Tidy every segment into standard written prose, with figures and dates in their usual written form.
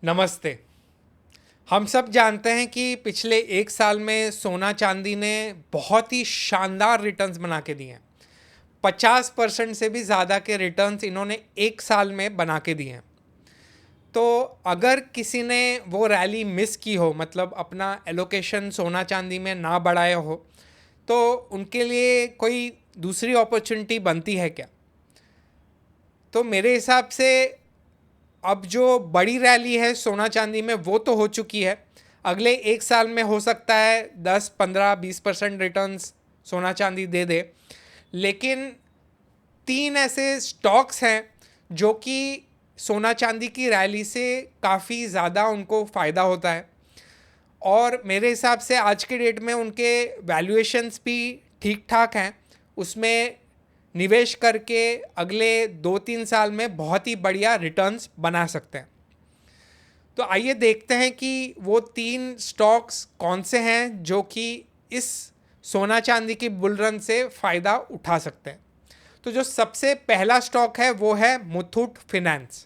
नमस्ते। हम सब जानते हैं कि पिछले एक साल में सोना चांदी ने बहुत ही शानदार रिटर्न्स बना के दिए हैं। 50% से भी ज़्यादा के रिटर्न्स इन्होंने एक साल में बना के दिए हैं। तो अगर किसी ने वो रैली मिस की हो, मतलब अपना एलोकेशन सोना चांदी में ना बढ़ाया हो, तो उनके लिए कोई दूसरी अपॉर्चुनिटी बनती है क्या? तो मेरे हिसाब से अब जो बड़ी रैली है सोना चांदी में वो तो हो चुकी है। अगले एक साल में हो सकता है 10, 15, 20% रिटर्न्स सोना चांदी दे दे। लेकिन तीन ऐसे स्टॉक्स हैं जो कि सोना चांदी की रैली से काफ़ी ज़्यादा उनको फ़ायदा होता है, और मेरे हिसाब से आज के डेट में उनके वैल्यूएशंस भी ठीक ठाक हैं। उसमें निवेश करके अगले 2-3 साल में बहुत ही बढ़िया रिटर्न्स बना सकते हैं। तो आइए देखते हैं कि वो तीन स्टॉक्स कौन से हैं जो कि इस सोना चांदी की बुल रन से फ़ायदा उठा सकते हैं। तो जो सबसे पहला स्टॉक है वो है मुथूट फिनेंस।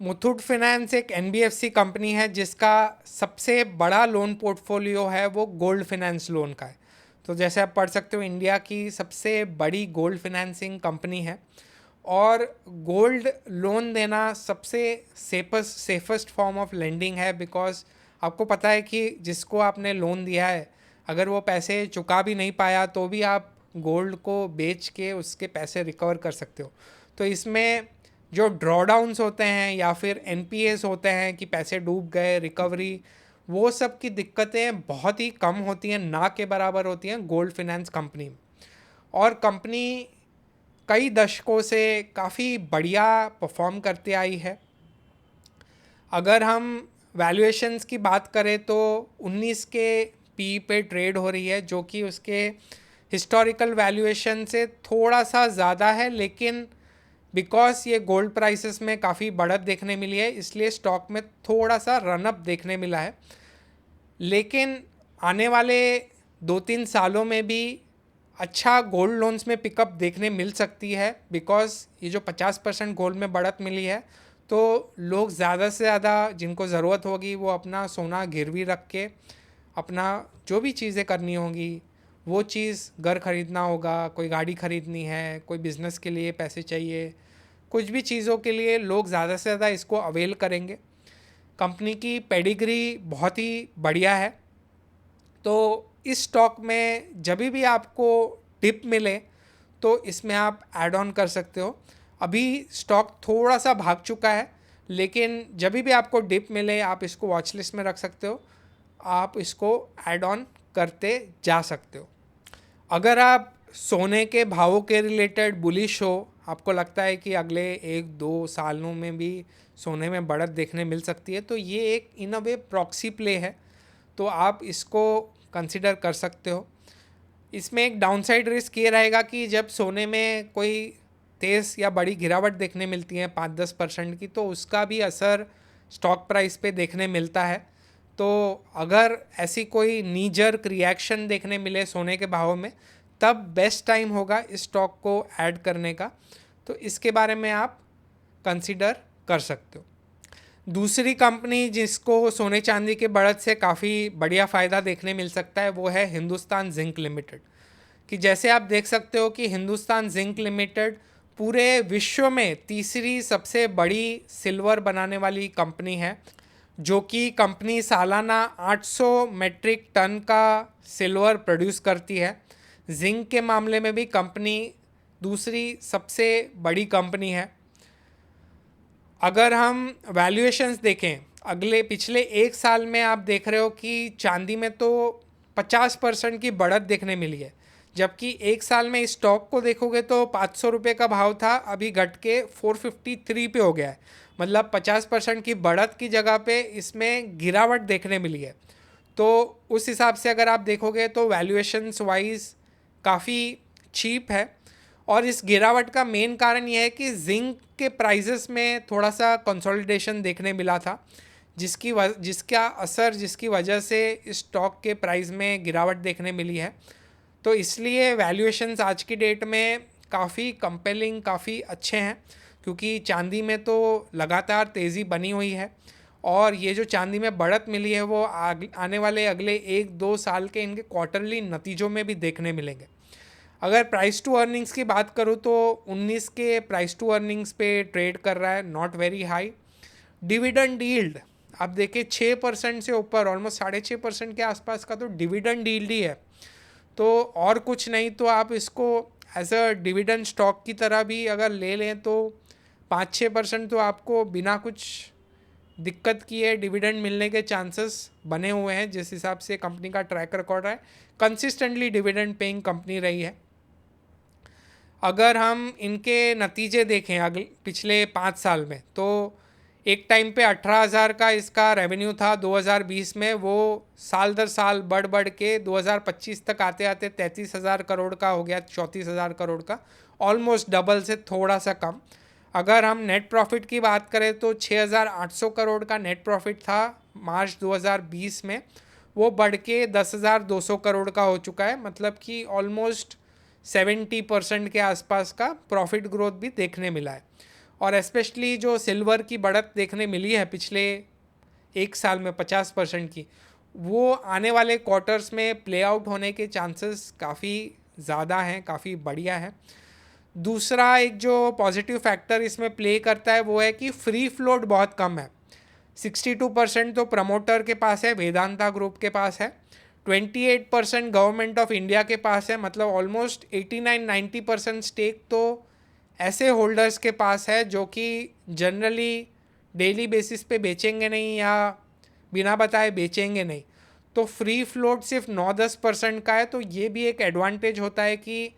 मुथूट फिनेंस एक एनबीएफसी कंपनी है जिसका सबसे बड़ा लोन पोर्टफोलियो है वो गोल्ड फिनेंस लोन का है। तो जैसे आप पढ़ सकते हो, इंडिया की सबसे बड़ी गोल्ड फिनेंसिंग कंपनी है, और गोल्ड लोन देना सबसे सेफेस्ट फॉर्म ऑफ लेंडिंग है। बिकॉज आपको पता है कि जिसको आपने लोन दिया है, अगर वो पैसे चुका भी नहीं पाया तो भी आप गोल्ड को बेच के उसके पैसे रिकवर कर सकते हो। तो इसमें जो ड्रॉडाउन्स होते हैं या फिर एनपीएस होते हैं कि पैसे डूब गए, रिकवरी, वो सब की दिक्कतें बहुत ही कम होती हैं, ना के बराबर होती हैं गोल्ड फिनेंस कंपनी में। और कंपनी कई दशकों से काफ़ी बढ़िया परफॉर्म करते आई है। अगर हम वैल्यूएशंस की बात करें तो 19 के पी पे ट्रेड हो रही है, जो कि उसके हिस्टोरिकल वैल्यूएशन से थोड़ा सा ज़्यादा है। लेकिन बिकॉज ये गोल्ड प्राइसेस में काफ़ी बढ़त देखने मिली है, इसलिए स्टॉक में थोड़ा सा रनअप देखने मिला है। लेकिन आने वाले 2-3 सालों में भी अच्छा गोल्ड लोन्स में पिकअप देखने मिल सकती है। बिकॉज ये जो 50% गोल्ड में बढ़त मिली है, तो लोग ज़्यादा से ज़्यादा जिनको ज़रूरत होगी वो अपना सोना गिरवी रख के अपना जो भी चीज़ें करनी होंगी, वो चीज़, घर ख़रीदना होगा, कोई गाड़ी ख़रीदनी है, कोई बिज़नेस के लिए पैसे चाहिए, कुछ भी चीज़ों के लिए लोग ज़्यादा से ज़्यादा इसको अवेल करेंगे। कंपनी की पेडिग्री बहुत ही बढ़िया है। तो इस स्टॉक में जब भी आपको डिप मिले तो इसमें आप ऐड ऑन कर सकते हो। अभी स्टॉक थोड़ा सा भाग चुका है, लेकिन जब भी आपको डिप मिले आप इसको वॉच लिस्ट में रख सकते हो, आप इसको ऐड ऑन करते जा सकते हो। अगर आप सोने के भावों के रिलेटेड बुलिश हो, आपको लगता है कि अगले 1-2 सालों में भी सोने में बढ़त देखने मिल सकती है, तो ये एक इन अ वे प्रॉक्सी प्ले है, तो आप इसको कंसिडर कर सकते हो। इसमें एक डाउनसाइड रिस्क ये रहेगा कि जब सोने में कोई तेज़ या बड़ी गिरावट देखने मिलती है 5-10% की, तो उसका भी असर स्टॉक प्राइस पे देखने मिलता है। तो अगर ऐसी कोई नी जर्क रिएक्शन देखने मिले सोने के भाव में, तब बेस्ट टाइम होगा इस स्टॉक को ऐड करने का। तो इसके बारे में आप कंसिडर कर सकते हो। दूसरी कंपनी जिसको सोने चांदी के बढ़त से काफ़ी बढ़िया फ़ायदा देखने मिल सकता है वो है हिंदुस्तान जिंक लिमिटेड। कि जैसे आप देख सकते हो कि हिंदुस्तान जिंक लिमिटेड पूरे विश्व में तीसरी सबसे बड़ी सिल्वर बनाने वाली कंपनी है, जो कि कंपनी सालाना 800 मेट्रिक टन का सिल्वर प्रोड्यूस करती है। जिंक के मामले में भी कंपनी दूसरी सबसे बड़ी कंपनी है। अगर हम वैल्यूएशंस देखें, अगले पिछले एक साल में आप देख रहे हो कि चांदी में तो 50% की बढ़त देखने मिली है, जबकि एक साल में इस स्टॉक को देखोगे तो 500 रुपये का भाव था, अभी घट के 453 पे हो गया है। मतलब 50% की बढ़त की जगह पे इसमें गिरावट देखने मिली है। तो उस हिसाब से अगर आप देखोगे तो वैल्यूएशंस वाइज काफ़ी चीप है। और इस गिरावट का मेन कारण यह है कि जिंक के प्राइसेस में थोड़ा सा कंसोलिडेशन देखने मिला था, जिसका असर, जिसकी वजह से इस स्टॉक के प्राइस में गिरावट देखने मिली है। तो इसलिए वैल्यूएशंस आज की डेट में काफ़ी कंपेलिंग, काफ़ी अच्छे हैं, क्योंकि चांदी में तो लगातार तेज़ी बनी हुई है। और ये जो चांदी में बढ़त मिली है वो आने वाले अगले 1-2 साल के इनके क्वार्टरली नतीजों में भी देखने मिलेंगे। अगर प्राइस टू अर्निंग्स की बात करूँ तो 19 के प्राइस टू अर्निंग्स पे ट्रेड कर रहा है, not very high. Dividend yield आप देखिए 6% से ऊपर, ऑलमोस्ट 6.5% के आसपास का तो डिविडेंड यील्ड ही है। तो और कुछ नहीं तो आप इसको एज अ डिविडेंड स्टॉक की तरह भी अगर ले लें तो 5-6% तो आपको बिना कुछ दिक्कत किए डिविडेंड मिलने के चांसेस बने हुए हैं। जिस हिसाब से कंपनी का ट्रैक रिकॉर्ड है, कंसिस्टेंटली डिविडेंड पेइंग कंपनी रही है। अगर हम इनके नतीजे देखें अगले पिछले 5 साल में, तो एक टाइम पे 18,000 का इसका रेवेन्यू था 2020 में, वो साल दर साल बढ़ के 2025 तक आते आते 33,000 करोड़ का हो गया, 34,000 करोड़ का, ऑलमोस्ट डबल से थोड़ा सा कम। अगर हम नेट प्रॉफिट की बात करें तो 6,800 करोड़ का नेट प्रॉफिट था मार्च 2020 में, वो बढ़ के 10,200 करोड़ का हो चुका है। मतलब कि ऑलमोस्ट 70% के आसपास का प्रॉफिट ग्रोथ भी देखने मिला है। और स्पेशली जो सिल्वर की बढ़त देखने मिली है पिछले एक साल में 50% की, वो आने वाले क्वार्टर्स में प्ले आउट होने के चांसेस काफ़ी ज़्यादा हैं, काफ़ी बढ़िया है। दूसरा एक जो पॉजिटिव फैक्टर इसमें प्ले करता है वो है कि फ्री फ्लोट बहुत कम है। 62% तो प्रमोटर के पास है, वेदांता ग्रुप के पास है। 28% गवर्नमेंट ऑफ इंडिया के पास है। मतलब ऑलमोस्ट 89-90% स्टेक तो ऐसे होल्डर्स के पास है जो कि जनरली डेली बेसिस पे बेचेंगे नहीं या बिना बताए बेचेंगे नहीं। तो फ्री फ्लोट सिर्फ 9-10% का है। तो ये भी एक एडवांटेज होता है कि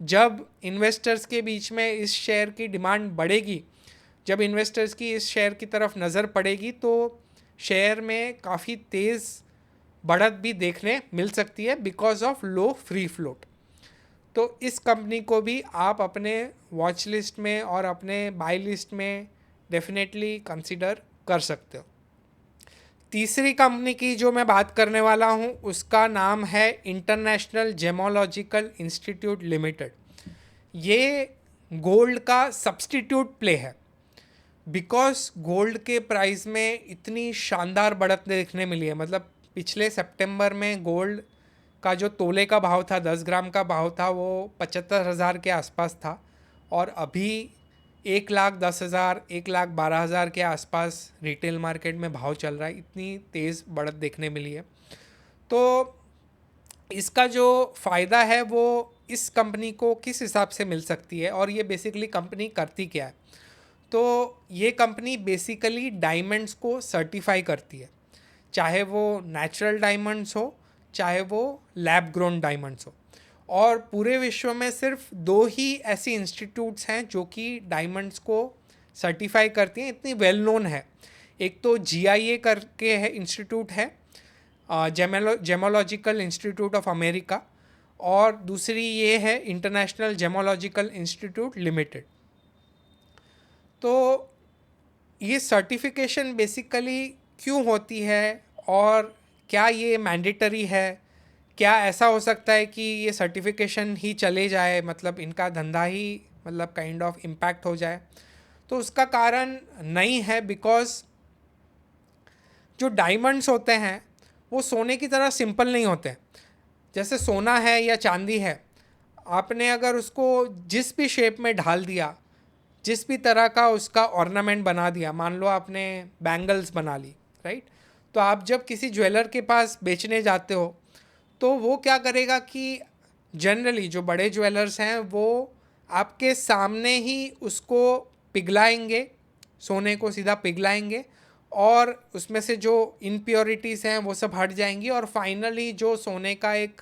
जब इन्वेस्टर्स के बीच में इस शेयर की डिमांड बढ़ेगी, जब इन्वेस्टर्स की इस शेयर की तरफ नज़र पड़ेगी, तो शेयर में काफ़ी तेज़ बढ़त भी देखने मिल सकती है because of low free float. तो इस कंपनी को भी आप अपने वॉच लिस्ट में और अपने बाय लिस्ट में डेफिनेटली कंसीडर कर सकते हो। तीसरी कंपनी की जो मैं बात करने वाला हूँ उसका नाम है इंटरनेशनल जेमोलॉजिकल इंस्टीट्यूट लिमिटेड। ये गोल्ड का सब्स्टिट्यूट प्ले है। बिकॉज गोल्ड के प्राइस में इतनी शानदार बढ़त देखने मिली है। मतलब पिछले सितंबर में गोल्ड का जो तोले का भाव था, 10 ग्राम का भाव था, वो 75,000 के आसपास था और अभी 1,10,000 1,12,000 के आसपास रिटेल मार्केट में भाव चल रहा है। इतनी तेज़ बढ़त देखने मिली है। तो इसका जो फ़ायदा है वो इस कंपनी को किस हिसाब से मिल सकती है और ये बेसिकली कंपनी करती क्या है। तो ये कंपनी बेसिकली डायमंड्स को सर्टिफाई करती है, चाहे वो नेचुरल डायमंड्स हो चाहे वो लैब ग्रोन डायमंड्स हो। और पूरे विश्व में सिर्फ 2 ही ऐसी इंस्टीट्यूट्स हैं जो कि डायमंड्स को सर्टिफाई करती हैं, इतनी वेल नोन है। एक तो GIA करके है इंस्टीट्यूट है, जेमोलॉजिकल इंस्टीट्यूट ऑफ अमेरिका, और दूसरी ये है इंटरनेशनल जेमोलॉजिकल इंस्टीट्यूट लिमिटेड। तो ये सर्टिफिकेशन बेसिकली क्यों होती है और क्या ये मैंडेटरी है? क्या ऐसा हो सकता है कि ये सर्टिफिकेशन ही चले जाए, मतलब इनका धंधा ही मतलब काइंड ऑफ इम्पैक्ट हो जाए? तो उसका कारण नहीं है। बिकॉज जो डायमंड्स होते हैं वो सोने की तरह सिंपल नहीं होते। जैसे सोना है या चांदी है, आपने अगर उसको जिस भी शेप में ढाल दिया, जिस भी तरह का उसका ऑर्नामेंट बना दिया, मान लो आपने बैंगल्स बना ली, राइट? तो आप जब किसी ज्वेलर के पास बेचने जाते हो तो वो क्या करेगा कि जनरली जो बड़े ज्वेलर्स हैं वो आपके सामने ही उसको पिघलाएंगे, सोने को सीधा पिघलाएंगे और उसमें से जो इम्प्योरिटीज़ हैं वो सब हट जाएंगी और फाइनली जो सोने का एक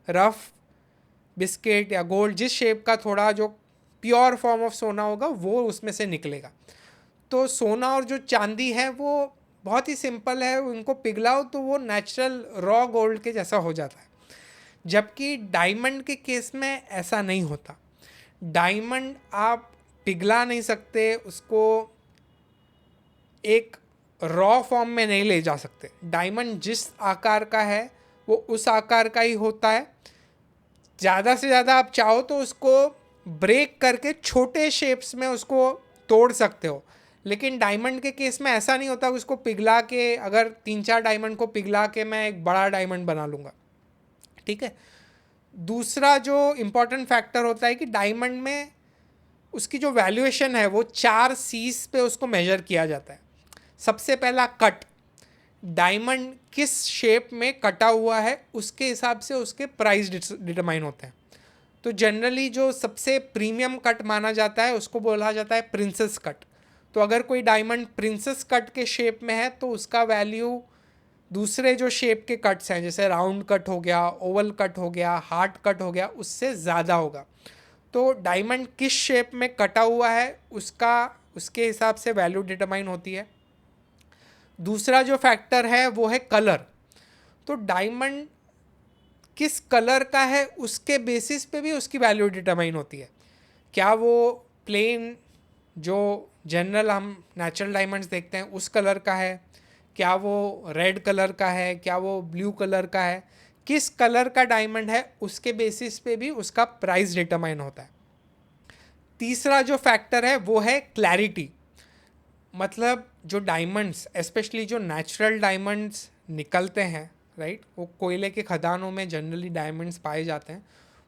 रफ बिस्किट या गोल्ड जिस शेप का थोड़ा जो प्योर फॉर्म ऑफ सोना होगा वो उसमें से निकलेगा। तो सोना और जो चांदी है वो बहुत ही सिंपल है, उनको पिघलाओ तो वो नेचुरल रॉ गोल्ड के जैसा हो जाता है। जबकि डायमंड के केस में ऐसा नहीं होता। डायमंड आप पिघला नहीं सकते, उसको एक रॉ फॉर्म में नहीं ले जा सकते। डायमंड जिस आकार का है वो उस आकार का ही होता है। ज़्यादा से ज़्यादा आप चाहो तो उसको ब्रेक करके छोटे शेप्स में उसको तोड़ सकते हो, लेकिन डायमंड के केस में ऐसा नहीं होता, उसको पिघला के, अगर 3-4 डायमंड को पिघला के मैं एक बड़ा डायमंड बना लूँगा, ठीक है। दूसरा जो इम्पोर्टेंट फैक्टर होता है कि डायमंड में उसकी जो वैल्यूएशन है वो 4 सीज पे उसको मेजर किया जाता है। सबसे पहला कट, डायमंड किस शेप में कटा हुआ है उसके हिसाब से उसके प्राइस डिटरमाइन होते हैं। तो जनरली जो सबसे प्रीमियम कट माना जाता है उसको बोला जाता है प्रिंसेस कट। तो अगर कोई डायमंड प्रिंसेस कट के शेप में है तो उसका वैल्यू दूसरे जो शेप के कट्स हैं, जैसे राउंड कट हो गया, ओवल कट हो गया, हार्ट कट हो गया, उससे ज़्यादा होगा। तो डायमंड किस शेप में कटा हुआ है उसके हिसाब से वैल्यू डिटरमाइन होती है। दूसरा जो फैक्टर है वो है कलर। तो डायमंड किस कलर का है उसके बेसिस पे भी उसकी वैल्यू डिटरमाइन होती है। क्या वो प्लेन जो जनरल हम नेचुरल डायमंड्स देखते हैं उस कलर का है, क्या वो रेड कलर का है, क्या वो ब्लू कलर का है, किस कलर का डायमंड है उसके बेसिस पे भी उसका प्राइस डिटरमाइन होता है। तीसरा जो फैक्टर है वो है क्लैरिटी। मतलब जो डायमंड्स, स्पेशली जो नेचुरल डायमंड्स निकलते हैं, राइट, वो कोयले के खदानों में जनरली डायमंड्स पाए जाते हैं।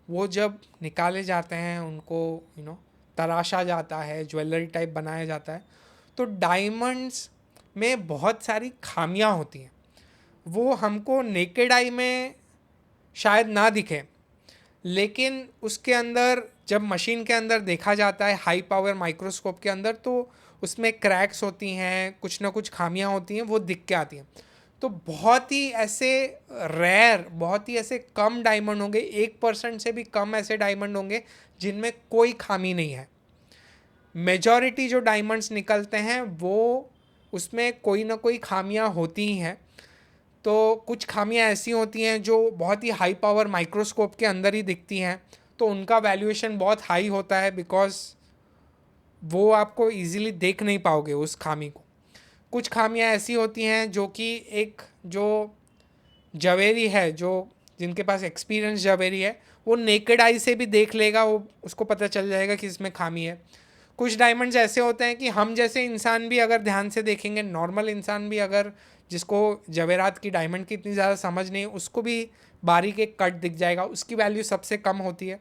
वो जब निकाले जाते हैं उनको तराशा जाता है, ज्वेलरी टाइप बनाया जाता है, तो डायमंड्स में बहुत सारी खामियां होती हैं। वो हमको नेकेड आई में शायद ना दिखे, लेकिन उसके अंदर जब मशीन के अंदर देखा जाता है हाई पावर माइक्रोस्कोप के अंदर, तो उसमें क्रैक्स होती हैं, कुछ ना कुछ खामियां होती हैं, वो दिख के आती हैं। तो बहुत ही ऐसे रेयर, बहुत ही ऐसे कम डायमंड होंगे, 1% से भी कम ऐसे डायमंड होंगे जिनमें कोई खामी नहीं है। मेजॉरिटी जो डायमंड्स निकलते हैं वो उसमें कोई ना कोई खामियां होती ही हैं। तो कुछ खामियां ऐसी होती हैं जो बहुत ही हाई पावर माइक्रोस्कोप के अंदर ही दिखती हैं, तो उनका वैल्यूएशन बहुत हाई होता है, बिकॉज वो आपको इजीली देख नहीं पाओगे उस खामी को। कुछ खामियां ऐसी होती हैं जो कि एक जो जवेरी है, जो जिनके पास एक्सपीरियंस जवेरी है, वो नेकेड आई से भी देख लेगा, वो उसको पता चल जाएगा कि इसमें खामी है। कुछ डायमंड्स ऐसे होते हैं कि हम जैसे इंसान भी अगर ध्यान से देखेंगे, नॉर्मल इंसान भी अगर जिसको जवेरात की, डायमंड की इतनी ज़्यादा समझ नहीं, उसको भी बारीक एक कट दिख जाएगा, उसकी वैल्यू सबसे कम होती है।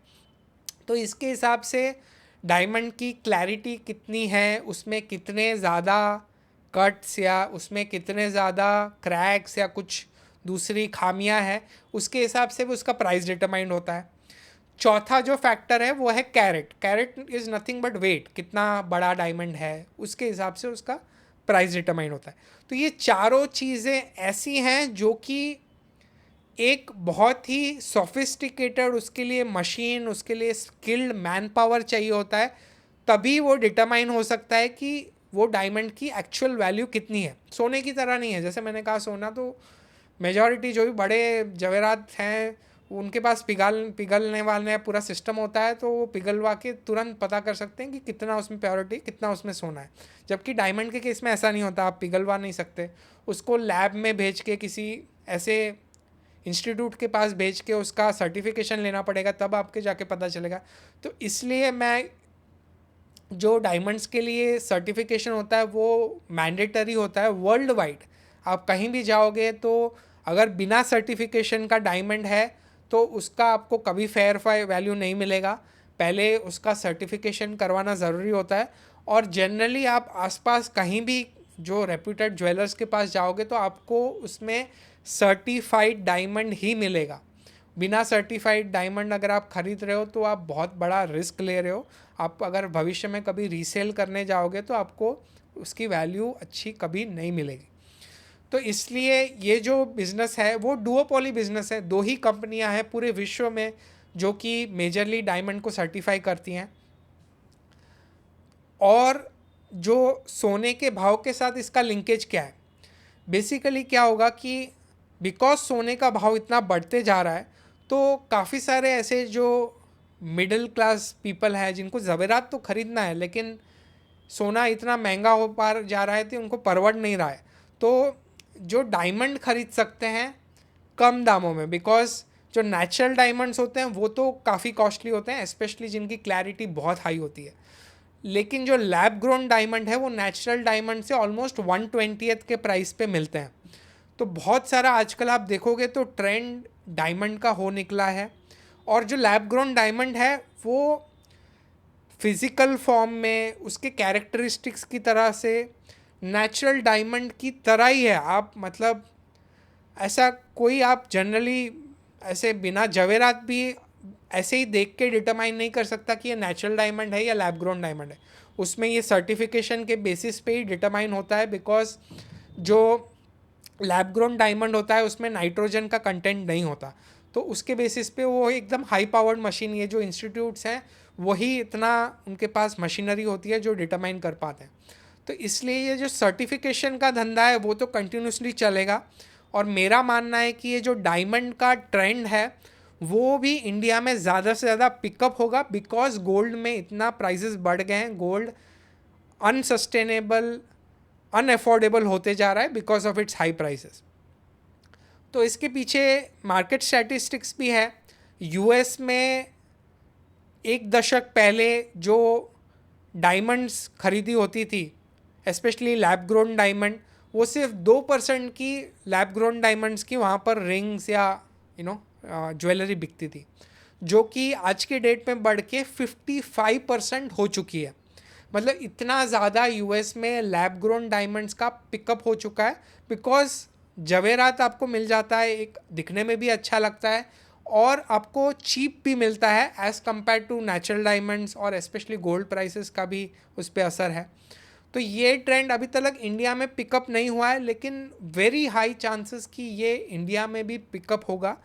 तो इसके हिसाब से डायमंड की क्लैरिटी कितनी है, उसमें कितने ज़्यादा कट्स या उसमें कितने ज़्यादा क्रैक्स या कुछ दूसरी खामियां हैं, उसके हिसाब से भी उसका प्राइस डिटरमाइंड होता है। चौथा जो फैक्टर है वो है carat. Carat is nothing but weight, कितना बड़ा डायमंड है उसके हिसाब से उसका प्राइस डिटरमाइन होता है। तो ये चारों चीज़ें ऐसी हैं जो कि एक बहुत ही सोफिस्टिकेटेड, उसके लिए मशीन, उसके लिए स्किल्ड मैन पावर चाहिए होता है, तभी वो डिटरमाइन हो सकता है कि वो डायमंड की एक्चुअल वैल्यू कितनी है। सोने की तरह नहीं है, जैसे मैंने कहा सोना तो मेजॉरिटी जो भी बड़े जवेरात हैं उनके पास पिघलने वाले पूरा सिस्टम होता है, तो वो पिघलवा के तुरंत पता कर सकते हैं कि कितना उसमें प्योरिटी, कितना उसमें सोना है। जबकि डायमंड के केस में ऐसा नहीं होता, आप पिघलवा नहीं सकते, उसको लैब में भेज के किसी ऐसे इंस्टीट्यूट के पास भेज के उसका सर्टिफिकेशन लेना पड़ेगा, तब आपके जाके पता चलेगा। तो इसलिए मैं जो डायमंड्स के लिए सर्टिफिकेशन होता है वो मैंडेटरी होता है वर्ल्ड वाइड। आप कहीं भी जाओगे तो अगर बिना सर्टिफिकेशन का डायमंड है तो उसका आपको कभी फेयर वैल्यू नहीं मिलेगा, पहले उसका सर्टिफिकेशन करवाना ज़रूरी होता है। और जनरली आप आसपास कहीं भी जो रेप्यूटेड ज्वेलर्स के पास जाओगे तो आपको उसमें सर्टिफाइड डायमंड ही मिलेगा। बिना सर्टिफाइड डायमंड अगर आप ख़रीद रहे हो तो आप बहुत बड़ा रिस्क ले रहे हो। आप अगर भविष्य में कभी रीसेल करने जाओगे तो आपको उसकी वैल्यू अच्छी कभी नहीं मिलेगी। तो इसलिए ये जो बिज़नेस है वो डुओपोली बिज़नेस है। दो ही कंपनियां हैं पूरे विश्व में जो कि मेजरली डायमंड को सर्टिफाई करती हैं। और जो सोने के भाव के साथ इसका लिंकेज क्या है, बेसिकली क्या होगा कि बिकॉज सोने का भाव इतना बढ़ते जा रहा है तो काफ़ी सारे ऐसे जो मिडिल क्लास पीपल हैं जिनको ज़वेरात तो ख़रीदना है लेकिन सोना इतना महंगा हो पा जा रहा है कि उनको परवड़ नहीं रहा है, तो जो डायमंड ख़रीद सकते हैं कम दामों में, बिकॉज जो नेचुरल डायमंड्स होते हैं वो तो काफ़ी कॉस्टली होते हैं, स्पेशली जिनकी क्लैरिटी बहुत हाई होती है। लेकिन जो लैब ग्रोन डायमंड है वो नेचुरल डायमंड से ऑलमोस्ट 1/20 के प्राइस पे मिलते हैं। तो बहुत सारा आजकल आप देखोगे तो ट्रेंड डायमंड का हो निकला है, और जो लैब ग्रोन डायमंड है वो फिज़िकल फॉर्म में उसके कैरेक्टरिस्टिक्स की तरह से नेचुरल डायमंड की तरह ही है। आप मतलब ऐसा कोई आप जनरली ऐसे बिना जवेरात भी ऐसे ही देख के डिटरमाइन नहीं कर सकता कि ये नेचुरल डायमंड है या लैब ग्रोन डायमंड है। उसमें ये सर्टिफिकेशन के बेसिस पे ही डिटरमाइन होता है, बिकॉज जो लैब ग्रोन डायमंड होता है उसमें नाइट्रोजन का कंटेंट नहीं होता, तो उसके बेसिस पे वो एकदम हाई पावर्ड मशीन, ये जो इंस्टीट्यूट्स हैं वही इतना उनके पास मशीनरी होती है जो डिटरमाइन कर पाते हैं। तो इसलिए ये जो सर्टिफिकेशन का धंधा है वो तो कंटिन्यूसली चलेगा, और मेरा मानना है कि ये जो डायमंड का ट्रेंड है वो भी इंडिया में ज़्यादा से ज़्यादा पिकअप होगा, बिकॉज गोल्ड में इतना प्राइसेस बढ़ गए हैं, गोल्ड अनसस्टेनेबल अनएफोर्डेबल होते जा रहा है because of its high prices. तो इसके पीछे मार्केट स्टैटिस्टिक्स भी है। यूएस में एक दशक पहले जो डायमंड्स खरीदी होती थी, स्पेशली लैब ग्रोन डायमंड, वो सिर्फ 2% की लैब ग्रोन डायमंड्स की वहाँ पर रिंग्स या ज्वेलरी बिकती थी, जो कि आज के डेट में बढ़ के 55% हो चुकी है। मतलब इतना ज़्यादा यूएस में लैब ग्रोन डायमंड्स का पिकअप हो चुका है, बिकॉज जवेरात आपको मिल जाता है, एक दिखने में भी अच्छा लगता है और आपको चीप भी मिलता है as compare to natural diamonds, और स्पेशली गोल्ड प्राइसेस का भी उस पर असर है। तो ये ट्रेंड अभी तक इंडिया में पिकअप नहीं हुआ है, लेकिन वेरी हाई चांसेस कि ये इंडिया में भी पिकअप होगा।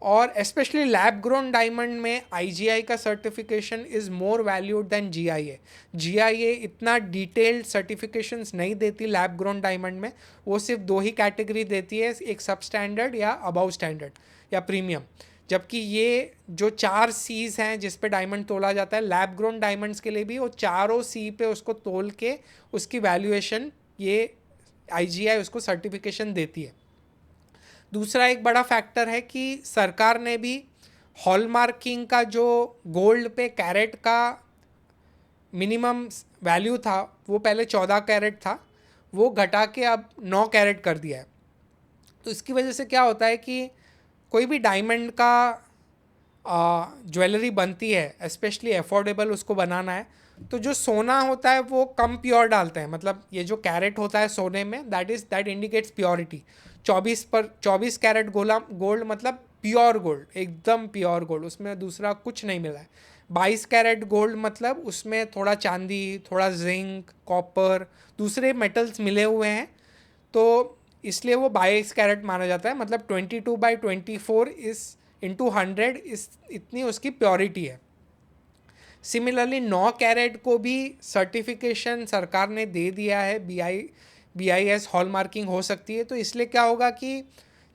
और स्पेशली लैब ग्रोन डायमंड में आईजीआई का certification is more valued than GIA. GIA इतना डिटेल्ड सर्टिफिकेशंस नहीं देती लैब ग्रोन डायमंड में, वो सिर्फ 2 ही कैटेगरी देती है, एक सब स्टैंडर्ड या अबव स्टैंडर्ड या प्रीमियम। जबकि ये जो 4 सीज हैं जिस पे डायमंड तोला जाता है, लैब ग्रोन डायमंड्स के लिए भी वो चारों सी पे उसको तोल के उसकी वैल्यूएशन ये आईजीआई उसको सर्टिफिकेशन देती है। दूसरा एक बड़ा फैक्टर है कि सरकार ने भी हॉलमार्किंग का जो गोल्ड पे कैरेट का मिनिमम वैल्यू था, वो पहले 14 कैरेट था, वो घटा के अब 9 कैरेट कर दिया है। तो इसकी वजह से क्या होता है कि कोई भी डायमंड का ज्वेलरी बनती है, स्पेशली अफोर्डेबल उसको बनाना है, तो जो सोना होता है वो कम प्योर डालते हैं। मतलब ये जो कैरेट होता है सोने में, that indicates purity. 24 carat gold मतलब प्योर गोल्ड, एकदम प्योर गोल्ड, उसमें दूसरा कुछ नहीं मिला है। 22 कैरेट गोल्ड मतलब उसमें थोड़ा चांदी, थोड़ा जिंक, कॉपर, दूसरे मेटल्स मिले हुए हैं, तो इसलिए वो 22 कैरेट माना जाता है। मतलब 22/24 इस इंटू 100 इस इतनी उसकी प्योरिटी है। सिमिलरली 9 कैरेट को भी सर्टिफिकेशन सरकार ने दे दिया है, BIS हॉलमार्किंग हो सकती है। तो इसलिए क्या होगा कि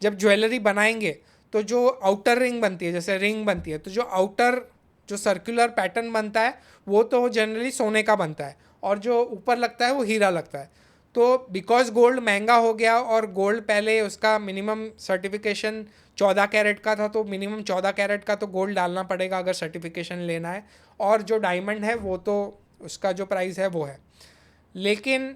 जब ज्वेलरी बनाएंगे तो जो आउटर रिंग बनती है, जैसे रिंग बनती है, तो जो आउटर जो सर्कुलर पैटर्न बनता है वो तो जनरली सोने का बनता है, और जो ऊपर लगता है वो हीरा लगता है। तो बिकॉज गोल्ड महंगा हो गया और गोल्ड पहले उसका मिनिमम सर्टिफिकेशन 14 कैरेट का था, तो मिनिमम 14 कैरेट का तो गोल्ड डालना पड़ेगा अगर सर्टिफिकेशन लेना है, और जो डायमंड है वो तो उसका जो प्राइस है वो है। लेकिन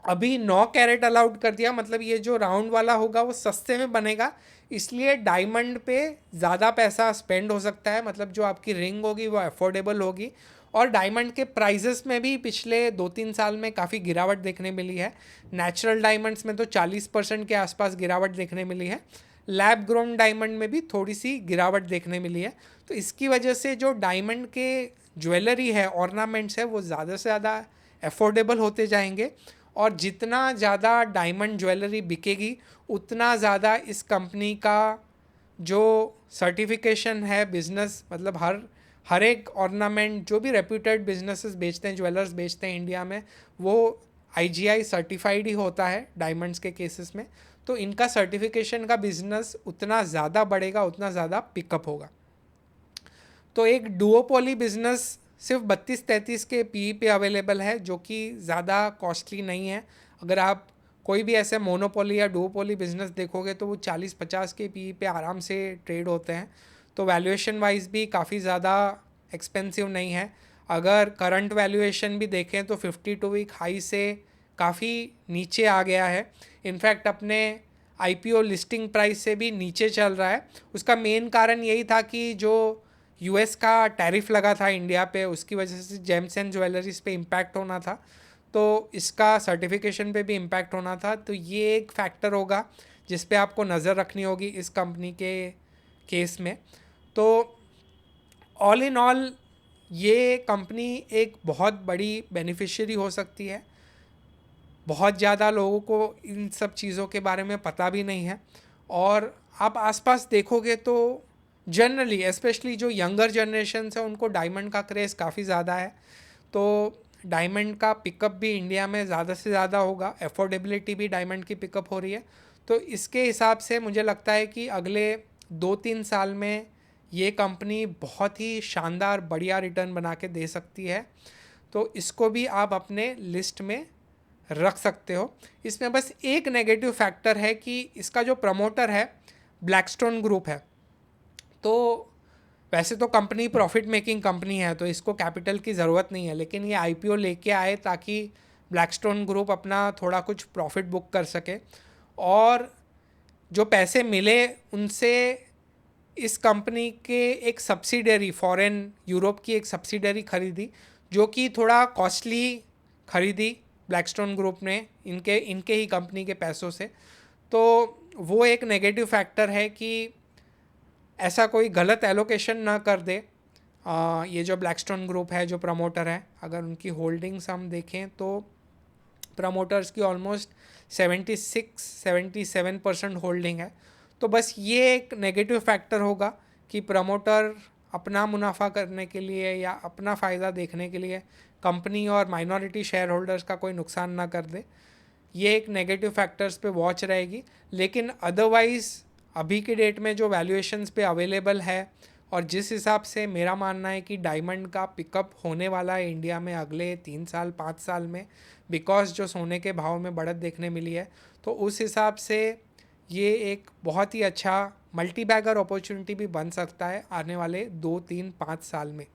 अभी 9 कैरेट अलाउड कर दिया, मतलब ये जो राउंड वाला होगा वो सस्ते में बनेगा, इसलिए डायमंड पे ज़्यादा पैसा स्पेंड हो सकता है। मतलब जो आपकी रिंग होगी वो अफोर्डेबल होगी, और डायमंड के प्राइजेस में भी पिछले 2-3 साल में काफ़ी गिरावट देखने मिली है। नेचुरल डायमंड्स में तो 40% के आसपास गिरावट देखने मिली है, लैब ग्रोन डायमंड में भी थोड़ी सी गिरावट देखने मिली है। तो इसकी वजह से जो डायमंड के ज्वेलरी है, ऑर्नामेंट्स है, वो ज़्यादा से ज़्यादा अफोर्डेबल होते जाएंगे, और जितना ज़्यादा डायमंड ज्वेलरी बिकेगी उतना ज़्यादा इस कंपनी का जो सर्टिफिकेशन है बिजनेस, मतलब हर एक ऑर्नामेंट जो भी रेप्यूटेड बिजनेसेस बेचते हैं, ज्वेलर्स बेचते हैं इंडिया में, वो IGI सर्टिफाइड ही होता है डायमंड्स के केसेस में। तो इनका सर्टिफिकेशन का बिजनेस उतना ज़्यादा बढ़ेगा, उतना ज़्यादा पिकअप होगा। तो एक डुओपोली बिजनेस सिर्फ 32-33 के PE पे अवेलेबल है, जो कि ज़्यादा कॉस्टली नहीं है। अगर आप कोई भी ऐसे मोनोपोली या डुओपोली बिजनेस देखोगे तो वो 40-50 के PE पे आराम से ट्रेड होते हैं। तो वैल्यूएशन वाइज भी काफ़ी ज़्यादा एक्सपेंसिव नहीं है। अगर करंट वैल्यूएशन भी देखें तो 52 वीक हाई से काफ़ी नीचे आ गया है। इनफैक्ट अपने आईपीओ लिस्टिंग प्राइस से भी नीचे चल रहा है। उसका मेन कारण यही था कि जो यूएस का टैरिफ लगा था इंडिया पे, उसकी वजह से जेम्स एंड ज्वेलरीज पे इम्पैक्ट होना था, तो इसका सर्टिफिकेशन पे भी इम्पैक्ट होना था। तो ये एक फैक्टर होगा जिस पे आपको नज़र रखनी होगी इस कंपनी के केस में। तो ऑल इन ऑल ये कंपनी एक बहुत बड़ी बेनिफिशियरी हो सकती है। बहुत ज़्यादा लोगों को इन सब चीज़ों के बारे में पता भी नहीं है, और आप आसपास देखोगे तो जनरली स्पेशली जो यंगर जनरेशन है उनको डायमंड का क्रेज़ काफ़ी ज़्यादा है। तो डायमंड का पिकअप भी इंडिया में ज़्यादा से ज़्यादा होगा, अफोर्डेबिलिटी भी डायमंड की पिकअप हो रही है। तो इसके हिसाब से मुझे लगता है कि अगले 2-3 साल में ये कंपनी बहुत ही शानदार बढ़िया रिटर्न बना के दे सकती है। तो इसको भी आप अपने लिस्ट में रख सकते हो। इसमें बस एक नेगेटिव फैक्टर है कि इसका जो प्रमोटर है ब्लैकस्टोन ग्रुप है। तो वैसे तो कंपनी प्रॉफिट मेकिंग कंपनी है तो इसको कैपिटल की ज़रूरत नहीं है, लेकिन ये आईपीओ लेके आए ताकि ब्लैकस्टोन ग्रुप अपना थोड़ा कुछ प्रॉफिट बुक कर सके, और जो पैसे मिले उनसे इस कंपनी के एक सब्सिडरी फॉरेन यूरोप की एक सब्सिडरी खरीदी, जो कि थोड़ा कॉस्टली खरीदी ब्लैकस्टोन ग्रुप ने इनके ही कंपनी के पैसों से। तो वो एक नेगेटिव फैक्टर है कि ऐसा कोई गलत एलोकेशन ना कर दे। ये जो ब्लैकस्टोन ग्रुप है जो प्रमोटर है, अगर उनकी होल्डिंग्स हम देखें तो प्रमोटर्स की ऑलमोस्ट 76-77% होल्डिंग है। तो बस ये एक नेगेटिव फैक्टर होगा कि प्रमोटर अपना मुनाफा करने के लिए या अपना फ़ायदा देखने के लिए कंपनी और माइनॉरिटी शेयर होल्डर्स का कोई नुकसान ना कर दे। ये एक नेगेटिव फैक्टर्स पे वॉच रहेगी। लेकिन अदरवाइज़ अभी के डेट में जो वैल्यूएशंस पे अवेलेबल है और जिस हिसाब से मेरा मानना है कि डायमंड का पिकअप होने वाला है इंडिया में अगले 3-5 साल में, बिकॉज जो सोने के भाव में बढ़त देखने मिली है, तो उस हिसाब से ये एक बहुत ही अच्छा मल्टी बैगर अपॉर्चुनिटी भी बन सकता है आने वाले 2-3-5 साल में।